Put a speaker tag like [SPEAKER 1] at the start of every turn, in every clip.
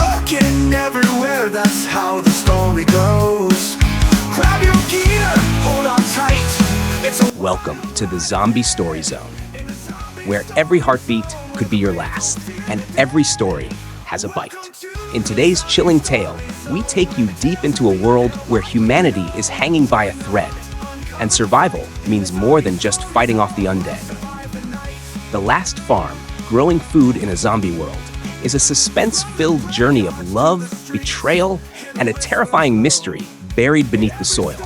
[SPEAKER 1] looking everywhere, that's how the story goes. Grab your gear, hold on tight.
[SPEAKER 2] Welcome to the Zombie Story Zone, where every heartbeat could be your last, and every story has a bite. In today's chilling tale, we take you deep into a world where humanity is hanging by a thread, and survival means more than just fighting off the undead. The Last Farm, growing food in a zombie world, is a suspense-filled journey of love, betrayal, and a terrifying mystery buried beneath the soil.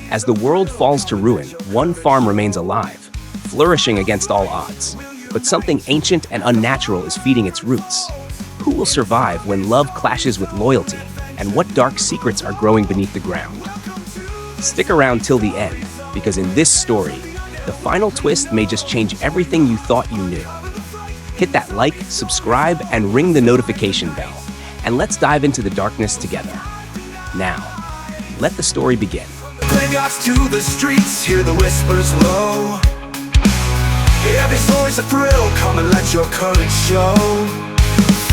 [SPEAKER 2] As the world falls to ruin, one farm remains alive, flourishing against all odds. But something ancient and unnatural is feeding its roots. Who will survive when love clashes with loyalty, and what dark secrets are growing beneath the ground? Stick around till the end, because in this story, the final twist may just change everything you thought you knew. Hit that like, subscribe, and ring the notification bell, and let's dive into the darkness together. Now, let the story begin.
[SPEAKER 1] Graveyards to the streets, hear the whispers low. Every story's a thrill, come and let your courage show.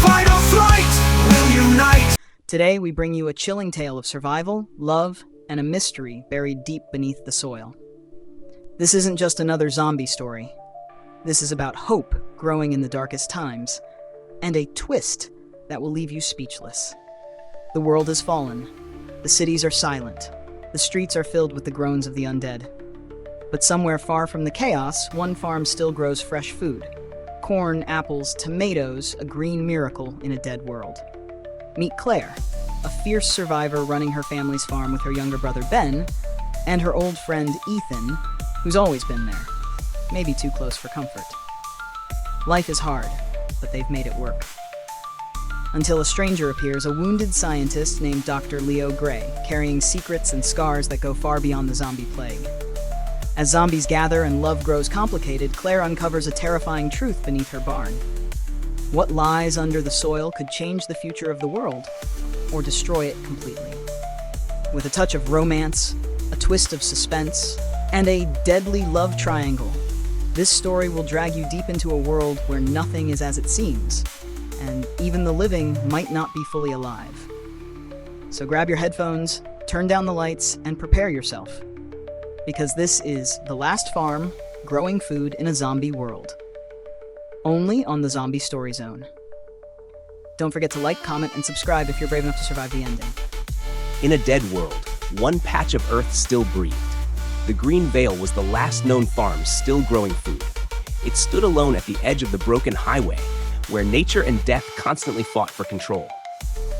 [SPEAKER 1] Fight or flight, will unite.
[SPEAKER 3] Today we bring you a chilling tale of survival, love, and a mystery buried deep beneath the soil. This isn't just another zombie story. This is about hope growing in the darkest times, and a twist that will leave you speechless. The world has fallen. The cities are silent. The streets are filled with the groans of the undead. But somewhere far from the chaos, one farm still grows fresh food. Corn, apples, tomatoes, a green miracle in a dead world. Meet Claire, a fierce survivor running her family's farm with her younger brother Ben, and her old friend Ethan, who's always been there, maybe too close for comfort. Life is hard, but they've made it work. Until a stranger appears, a wounded scientist named Dr. Leo Gray, carrying secrets and scars that go far beyond the zombie plague. As zombies gather and love grows complicated, Claire uncovers a terrifying truth beneath her barn. What lies under the soil could change the future of the world, or destroy it completely. With a touch of romance, a twist of suspense, and a deadly love triangle, this story will drag you deep into a world where nothing is as it seems, and even the living might not be fully alive. So grab your headphones, turn down the lights, and prepare yourself. Because this is The Last Farm, growing food in a zombie world. Only on the Zombie Story Zone. Don't forget to like, comment, and subscribe if you're brave enough to survive the ending.
[SPEAKER 2] In a dead world, one patch of earth still breathed. The Green Vale was the last known farm still growing food. It stood alone at the edge of the broken highway, where nature and death constantly fought for control.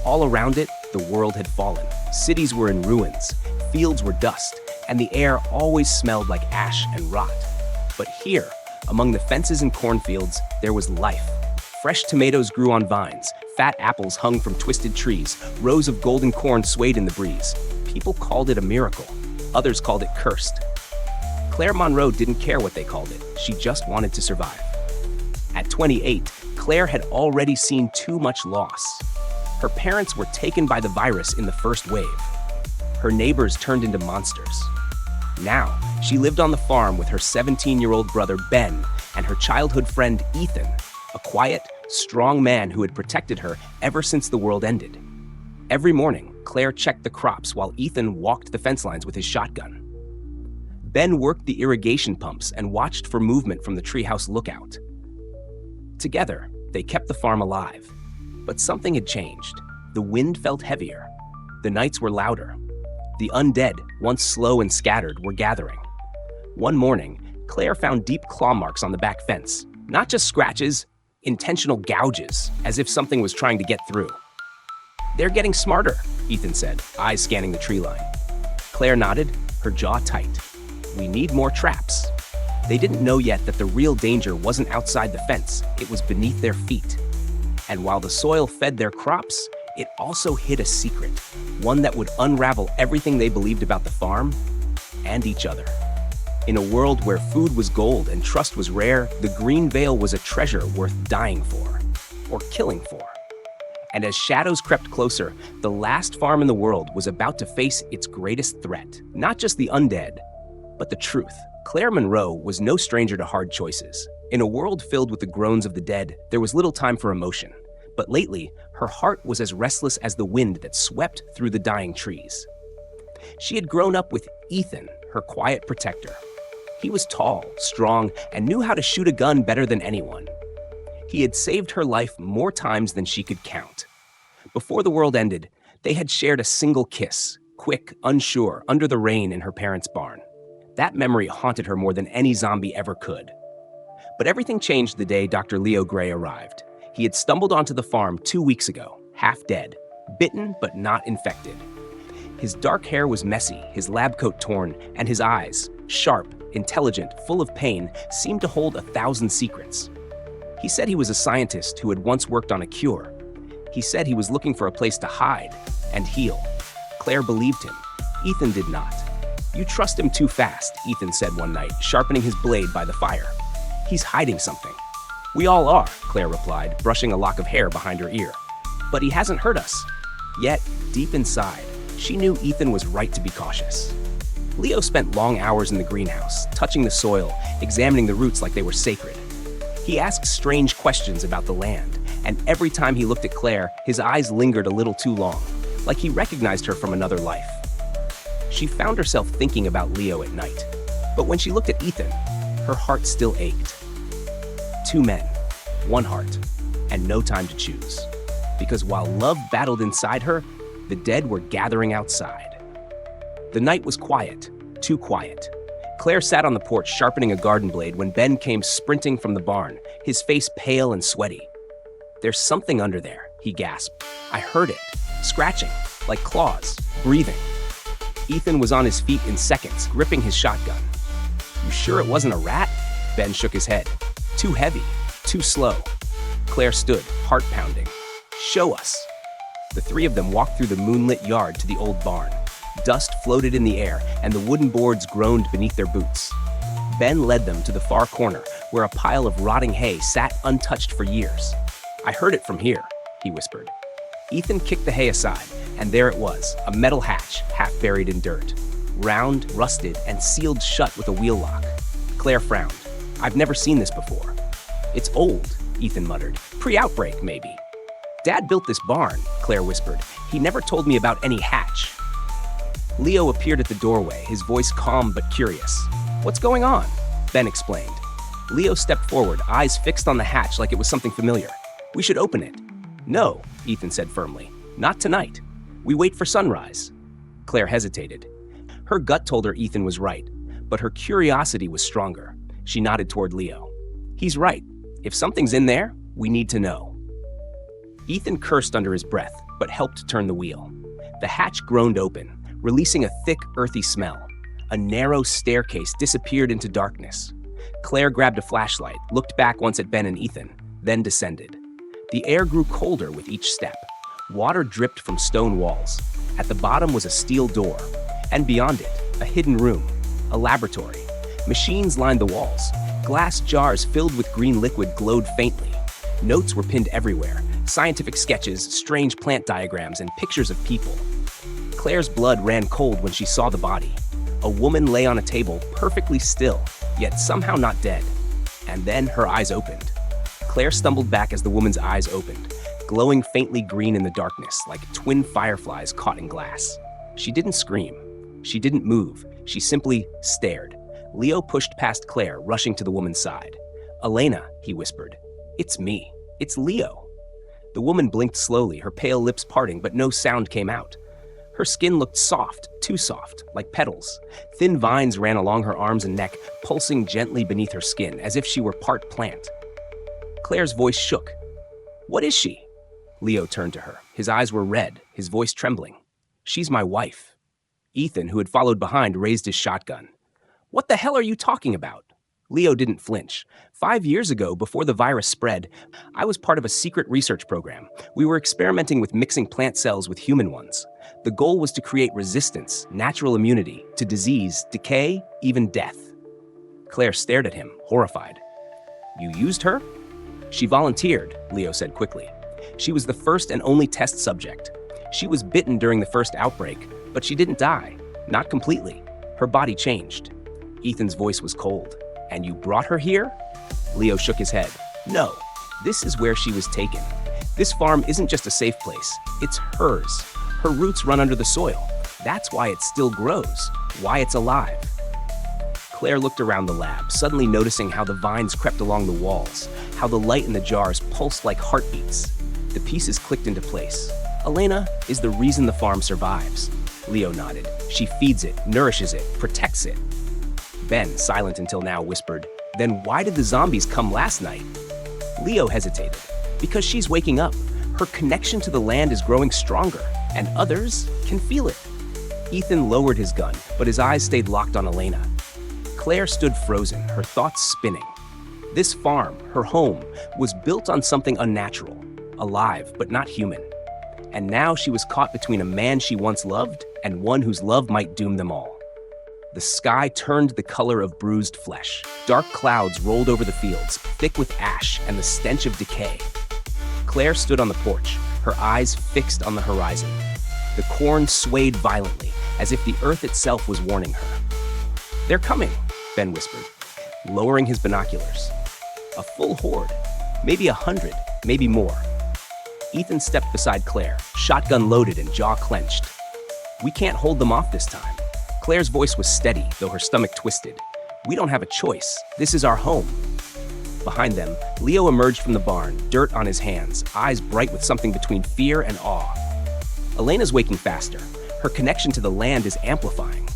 [SPEAKER 2] All around it, the world had fallen. Cities were in ruins, fields were dust, and the air always smelled like ash and rot. But here, among the fences and cornfields, there was life. Fresh tomatoes grew on vines, fat apples hung from twisted trees, rows of golden corn swayed in the breeze. People called it a miracle. Others called it cursed. Claire Monroe didn't care what they called it. She just wanted to survive. At 28, Claire had already seen too much loss. Her parents were taken by the virus in the first wave. Her neighbors turned into monsters. Now, she lived on the farm with her 17-year-old brother Ben and her childhood friend Ethan, a quiet, strong man who had protected her ever since the world ended. Every morning, Claire checked the crops while Ethan walked the fence lines with his shotgun. Ben worked the irrigation pumps and watched for movement from the treehouse lookout. Together, they kept the farm alive. But something had changed. The wind felt heavier. The nights were louder. The undead, once slow and scattered, were gathering. One morning, Claire found deep claw marks on the back fence. Not just scratches, intentional gouges, as if something was trying to get through. "They're getting smarter," Ethan said, eyes scanning the tree line. Claire nodded, her jaw tight. "We need more traps." They didn't know yet that the real danger wasn't outside the fence, it was beneath their feet. And while the soil fed their crops, it also hid a secret, one that would unravel everything they believed about the farm and each other. In a world where food was gold and trust was rare, the Green Vale was a treasure worth dying for, or killing for. And as shadows crept closer, the last farm in the world was about to face its greatest threat. Not just the undead, but the truth. Claire Monroe was no stranger to hard choices. In a world filled with the groans of the dead, there was little time for emotion. But lately, her heart was as restless as the wind that swept through the dying trees. She had grown up with Ethan, her quiet protector. He was tall, strong, and knew how to shoot a gun better than anyone. He had saved her life more times than she could count. Before the world ended, they had shared a single kiss, quick, unsure, under the rain in her parents' barn. That memory haunted her more than any zombie ever could. But everything changed the day Dr. Leo Gray arrived. He had stumbled onto the farm 2 weeks ago, half dead, bitten but not infected. His dark hair was messy, his lab coat torn, and his eyes, sharp, intelligent, full of pain, seemed to hold 1,000 secrets. He said he was a scientist who had once worked on a cure. He said he was looking for a place to hide and heal. Claire believed him. Ethan did not. "You trust him too fast," Ethan said one night, sharpening his blade by the fire. "He's hiding something." "We all are," Claire replied, brushing a lock of hair behind her ear. "But he hasn't hurt us." Yet, deep inside, she knew Ethan was right to be cautious. Leo spent long hours in the greenhouse, touching the soil, examining the roots like they were sacred. He asked strange questions about the land, and every time he looked at Claire, his eyes lingered a little too long, like he recognized her from another life. She found herself thinking about Leo at night, but when she looked at Ethan, her heart still ached. 2 men, 1 heart, and no time to choose. Because while love battled inside her, the dead were gathering outside. The night was quiet, too quiet. Claire sat on the porch sharpening a garden blade when Ben came sprinting from the barn, his face pale and sweaty. "There's something under there," he gasped. "I heard it, scratching, like claws, breathing." Ethan was on his feet in seconds, gripping his shotgun. "You sure it wasn't a rat?" Ben shook his head. "Too heavy, too slow." Claire stood, heart pounding. "Show us." The 3 of them walked through the moonlit yard to the old barn. Dust floated in the air, and the wooden boards groaned beneath their boots. Ben led them to the far corner, where a pile of rotting hay sat untouched for years. "I heard it from here," he whispered. Ethan kicked the hay aside, and there it was, a metal hatch, half buried in dirt. Round, rusted, and sealed shut with a wheel lock. Claire frowned. "I've never seen this before." "It's old," Ethan muttered. "Pre-outbreak, maybe." "Dad built this barn," Claire whispered. "He never told me about any hatch." Leo appeared at the doorway, his voice calm but curious. "What's going on?" Ben explained. Leo stepped forward, eyes fixed on the hatch like it was something familiar. "We should open it." "No," Ethan said firmly. "Not tonight. We wait for sunrise." Claire hesitated. Her gut told her Ethan was right, but her curiosity was stronger. She nodded toward Leo. "He's right. If something's in there, we need to know." Ethan cursed under his breath, but helped turn the wheel. The hatch groaned open, releasing a thick, earthy smell. A narrow staircase disappeared into darkness. Claire grabbed a flashlight, looked back once at Ben and Ethan, then descended. The air grew colder with each step. Water dripped from stone walls. At the bottom was a steel door, and beyond it, a hidden room, a laboratory. Machines lined the walls. Glass jars filled with green liquid glowed faintly. Notes were pinned everywhere, scientific sketches, strange plant diagrams, and pictures of people. Claire's blood ran cold when she saw the body. A woman lay on a table, perfectly still, yet somehow not dead. And then her eyes opened. Claire stumbled back as the woman's eyes opened, glowing faintly green in the darkness, like twin fireflies caught in glass. She didn't scream. She didn't move. She simply stared. Leo pushed past Claire, rushing to the woman's side. "Elena," he whispered. "It's me. It's Leo." The woman blinked slowly, her pale lips parting, but no sound came out. Her skin looked soft, too soft, like petals. Thin vines ran along her arms and neck, pulsing gently beneath her skin, as if she were part plant. Claire's voice shook. "What is she?" Leo turned to her. His eyes were red, his voice trembling. "She's my wife." Ethan, who had followed behind, raised his shotgun. "What the hell are you talking about?" Leo didn't flinch. 5 years ago, before the virus spread, I was part of a secret research program. We were experimenting with mixing plant cells with human ones. The goal was to create resistance, natural immunity, to disease, decay, even death. Claire stared at him, horrified. "You used her?" "She volunteered," Leo said quickly. "She was the first and only test subject. She was bitten during the first outbreak, but she didn't die. Not completely. Her body changed." Ethan's voice was cold. "And you brought her here?" Leo shook his head. "No, this is where she was taken. This farm isn't just a safe place, it's hers. Her roots run under the soil. That's why it still grows, why it's alive. Claire looked around the lab, suddenly noticing how the vines crept along the walls, how the light in the jars pulsed like heartbeats. The pieces clicked into place. Elena is the reason the farm survives. Leo nodded. She feeds it, nourishes it, protects it. Ben, silent until now, whispered, "Then why did the zombies come last night?" Leo hesitated. Because she's waking up. Her connection to the land is growing stronger, and others can feel it. Ethan lowered his gun, but his eyes stayed locked on Elena. Claire stood frozen, her thoughts spinning. This farm, her home, was built on something unnatural, alive but not human. And now she was caught between a man she once loved and one whose love might doom them all. The sky turned the color of bruised flesh. Dark clouds rolled over the fields, thick with ash and the stench of decay. Claire stood on the porch, her eyes fixed on the horizon. The corn swayed violently, as if the earth itself was warning her. "They're coming," Ben whispered, lowering his binoculars. A full horde, maybe 100, maybe more. Ethan stepped beside Claire, shotgun loaded and jaw clenched. "We can't hold them off this time." Claire's voice was steady, though her stomach twisted. "We don't have a choice. This is our home." Behind them, Leo emerged from the barn, dirt on his hands, eyes bright with something between fear and awe. Elena's waking faster. Her connection to the land is amplifying.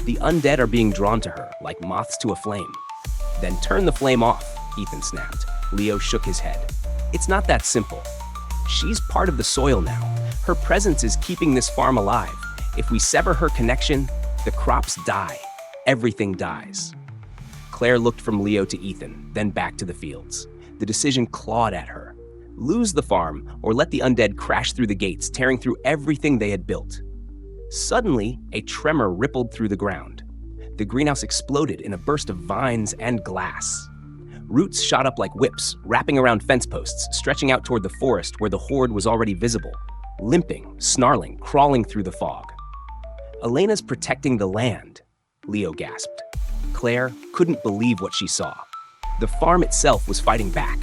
[SPEAKER 2] The undead are being drawn to her, like moths to a flame. "Then turn the flame off," Ethan snapped. Leo shook his head. "It's not that simple. She's part of the soil now. Her presence is keeping this farm alive. If we sever her connection, the crops die. Everything dies." Claire looked from Leo to Ethan, then back to the fields. The decision clawed at her. Lose the farm, or let the undead crash through the gates, tearing through everything they had built. Suddenly, a tremor rippled through the ground. The greenhouse exploded in a burst of vines and glass. Roots shot up like whips, wrapping around fence posts, stretching out toward the forest where the horde was already visible, limping, snarling, crawling through the fog. "Elena's protecting the land," Leo gasped. Claire couldn't believe what she saw. The farm itself was fighting back.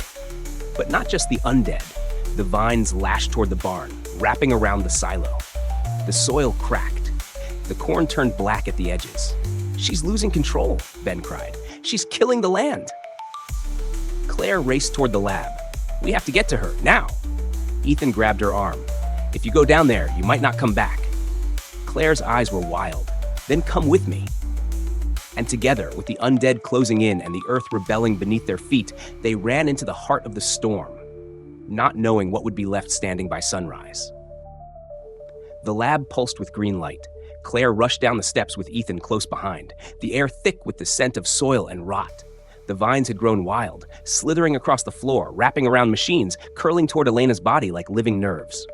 [SPEAKER 2] But not just the undead. The vines lashed toward the barn, wrapping around the silo. The soil cracked. The corn turned black at the edges. "She's losing control," Ben cried. "She's killing the land." Claire raced toward the lab. "We have to get to her, now." Ethan grabbed her arm. "If you go down there, you might not come back." Claire's eyes were wild. "Then come with me." And together, with the undead closing in and the earth rebelling beneath their feet, they ran into the heart of the storm, not knowing what would be left standing by sunrise. The lab pulsed with green light. Claire rushed down the steps with Ethan close behind, the air thick with the scent of soil and rot. The vines had grown wild, slithering across the floor, wrapping around machines, curling toward Elena's body like living nerves.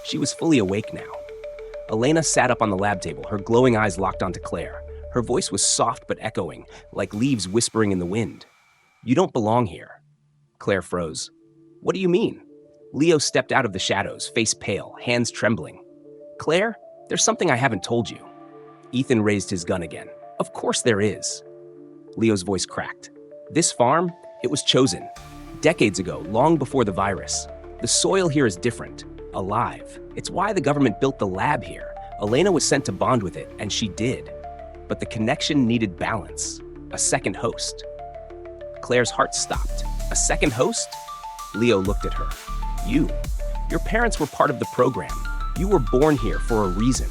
[SPEAKER 2] She was fully awake now. Elena sat up on the lab table, her glowing eyes locked onto Claire. Her voice was soft but echoing, like leaves whispering in the wind. "You don't belong here." Claire froze. "What do you mean?" Leo stepped out of the shadows, face pale, hands trembling. "Claire, there's something I haven't told you." Ethan raised his gun again. "Of course there is." Leo's voice cracked. "This farm, it was chosen. Decades ago, long before the virus. The soil here is different, alive. It's why the government built the lab here. Elena was sent to bond with it, and she did. But the connection needed balance. A second host." Claire's heart stopped. "A second host?" Leo looked at her. Your parents were part of the program. You were born here for a reason."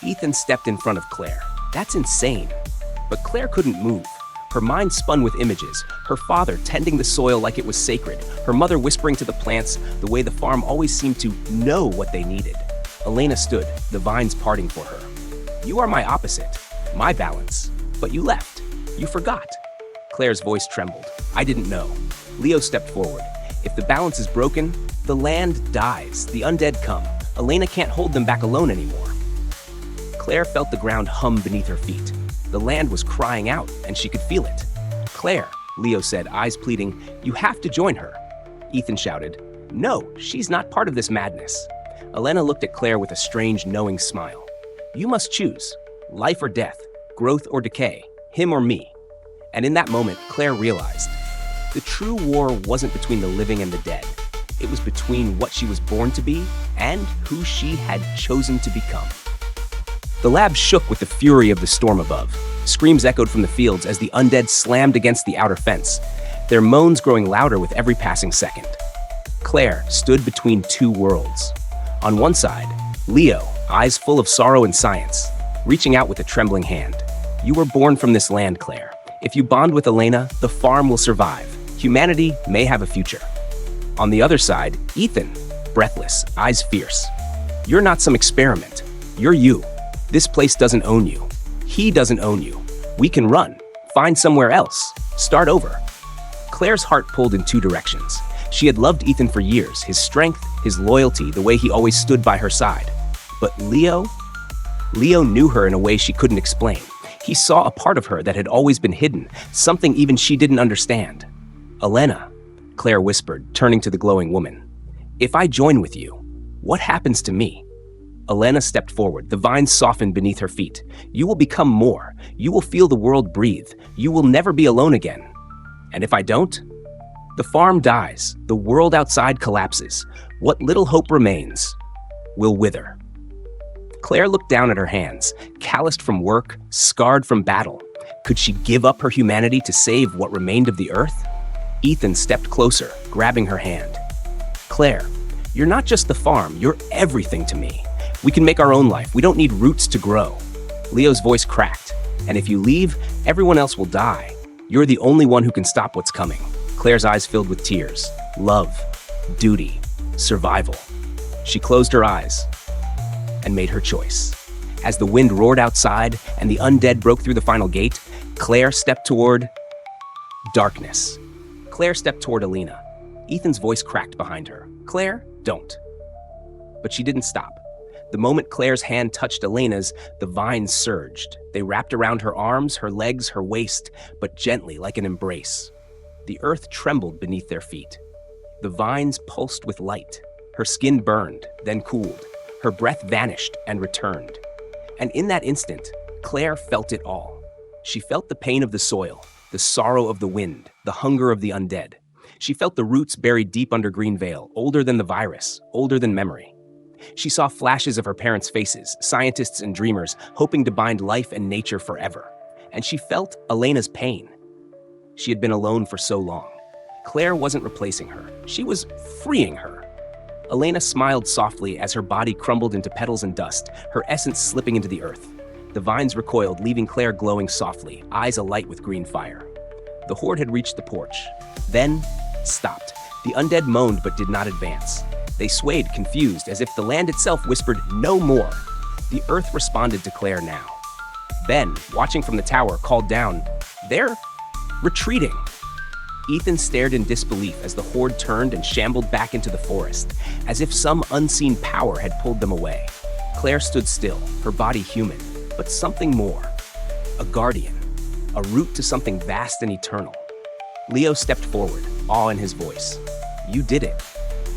[SPEAKER 2] Ethan stepped in front of Claire. "That's insane." But Claire couldn't move. Her mind spun with images, her father tending the soil like it was sacred, her mother whispering to the plants the way the farm always seemed to know what they needed. Elena stood, the vines parting for her. "You are my opposite, my balance. But you left. You forgot." Claire's voice trembled. "I didn't know." Leo stepped forward. "If the balance is broken, the land dies, the undead come. Elena can't hold them back alone anymore." Claire felt the ground hum beneath her feet. The land was crying out, and she could feel it. "Claire," Leo said, eyes pleading, "you have to join her." Ethan shouted, "No, she's not part of this madness." Elena looked at Claire with a strange, knowing smile. "You must choose, life or death, growth or decay, him or me." And in that moment, Claire realized the true war wasn't between the living and the dead. It was between what she was born to be and who she had chosen to become. The lab shook with the fury of the storm above. Screams echoed from the fields as the undead slammed against the outer fence, their moans growing louder with every passing second. Claire stood between two worlds. On one side, Leo, eyes full of sorrow and science, reaching out with a trembling hand. You were born from this land, Claire. If you bond with Elena, the farm will survive. Humanity may have a future. On the other side, Ethan, breathless, eyes fierce. You're not some experiment. You're you. This place doesn't own you. He doesn't own you. We can run, find somewhere else, start over. Claire's heart pulled in two directions. She had loved Ethan for years, his strength, his loyalty, the way he always stood by her side. But Leo knew her in a way she couldn't explain. He saw a part of her that had always been hidden, something even she didn't understand. Elena, Claire whispered, turning to the glowing woman. If I join with you, what happens to me? Elena stepped forward, the vines softened beneath her feet. You will become more. You will feel the world breathe. You will never be alone again. And if I don't? The farm dies. The world outside collapses. What little hope remains will wither. Claire looked down at her hands, calloused from work, scarred from battle. Could she give up her humanity to save what remained of the earth? Ethan stepped closer, grabbing her hand. Claire, you're not just the farm, you're everything to me. We can make our own life. We don't need roots to grow. Leo's voice cracked. And if you leave, everyone else will die. You're the only one who can stop what's coming. Claire's eyes filled with tears. Love, duty, survival. She closed her eyes and made her choice. As the wind roared outside and the undead broke through the final gate, Claire stepped toward darkness. Claire stepped toward Elena. Ethan's voice cracked behind her. Claire, don't. But she didn't stop. The moment Claire's hand touched Elena's, the vines surged. They wrapped around her arms, her legs, her waist, but gently, like an embrace. The earth trembled beneath their feet. The vines pulsed with light. Her skin burned, then cooled. Her breath vanished and returned. And in that instant, Claire felt it all. She felt the pain of the soil, the sorrow of the wind, the hunger of the undead. She felt the roots buried deep under Green Veil, older than the virus, older than memory. She saw flashes of her parents' faces, scientists and dreamers, hoping to bind life and nature forever. And she felt Elena's pain. She had been alone for so long. Claire wasn't replacing her. She was freeing her. Elena smiled softly as her body crumbled into petals and dust, her essence slipping into the earth. The vines recoiled, leaving Claire glowing softly, eyes alight with green fire. The horde had reached the porch, then stopped. The undead moaned but did not advance. They swayed, confused, as if the land itself whispered, "No more." The earth responded to Claire now. Ben, watching from the tower, called down, "They're retreating." Ethan stared in disbelief as the horde turned and shambled back into the forest, as if some unseen power had pulled them away. Claire stood still, her body human, but something more. A guardian, a root to something vast and eternal. Leo stepped forward, awe in his voice. "You did it."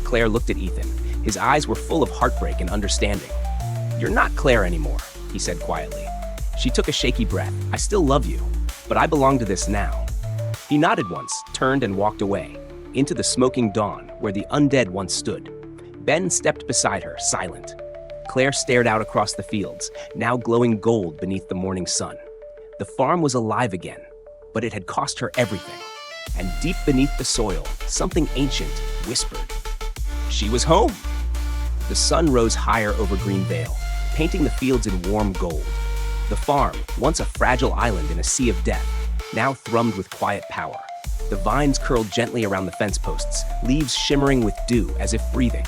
[SPEAKER 2] Claire looked at Ethan. His eyes were full of heartbreak and understanding. "You're not Claire anymore," he said quietly. She took a shaky breath. "I still love you, but I belong to this now." He nodded once, turned and walked away, into the smoking dawn where the undead once stood. Ben stepped beside her, silent. Claire stared out across the fields, now glowing gold beneath the morning sun. The farm was alive again, but it had cost her everything. And deep beneath the soil, something ancient whispered. She was home. The sun rose higher over Green Veil, painting the fields in warm gold. The farm, once a fragile island in a sea of death, now thrummed with quiet power. The vines curled gently around the fence posts, leaves shimmering with dew as if breathing.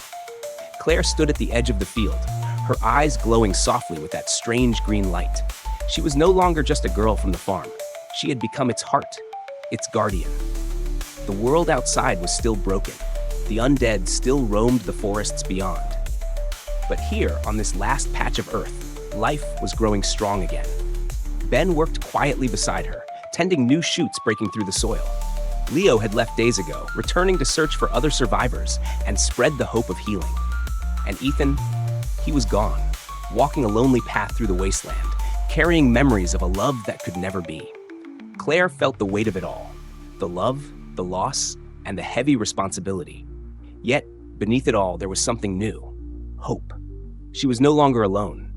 [SPEAKER 2] Claire stood at the edge of the field, her eyes glowing softly with that strange green light. She was no longer just a girl from the farm. She had become its heart, its guardian. The world outside was still broken. The undead still roamed the forests beyond. But here, on this last patch of earth, life was growing strong again. Ben worked quietly beside her, tending new shoots breaking through the soil. Leo had left days ago, returning to search for other survivors and spread the hope of healing. And Ethan, he was gone, walking a lonely path through the wasteland, carrying memories of a love that could never be. Claire felt the weight of it all, the love, the loss, and the heavy responsibility. Yet, beneath it all, there was something new: hope. She was no longer alone.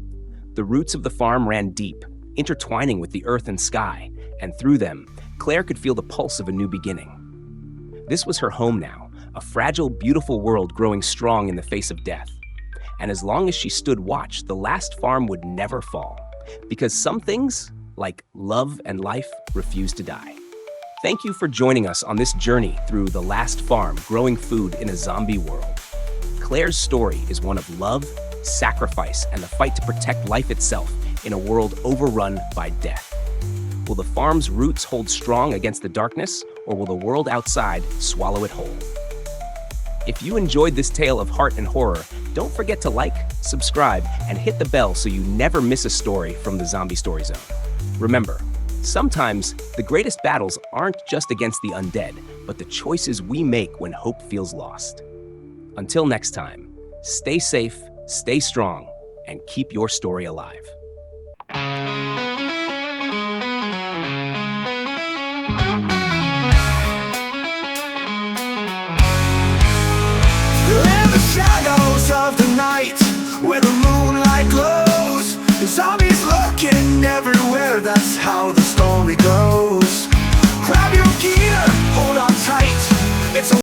[SPEAKER 2] The roots of the farm ran deep, intertwining with the earth and sky, and through them, Claire could feel the pulse of a new beginning. This was her home now, a fragile, beautiful world growing strong in the face of death. And as long as she stood watch, the last farm would never fall, because some things, like love and life, refuse to die. Thank you for joining us on this journey through the last farm growing food in a zombie world. Claire's story is one of love, sacrifice, and the fight to protect life itself in a world overrun by death. Will the farm's roots hold strong against the darkness, or will the world outside swallow it whole? If you enjoyed this tale of heart and horror, don't forget to like, subscribe, and hit the bell so you never miss a story from the Zombie Story Zone. Remember, sometimes the greatest battles aren't just against the undead, but the choices we make when hope feels lost. Until next time, stay safe, stay strong, and keep your story alive.
[SPEAKER 1] In the shadows of the night, where the moonlight glows, the zombies looking everywhere, that's how the story goes. Grab your gear, hold on tight, it's a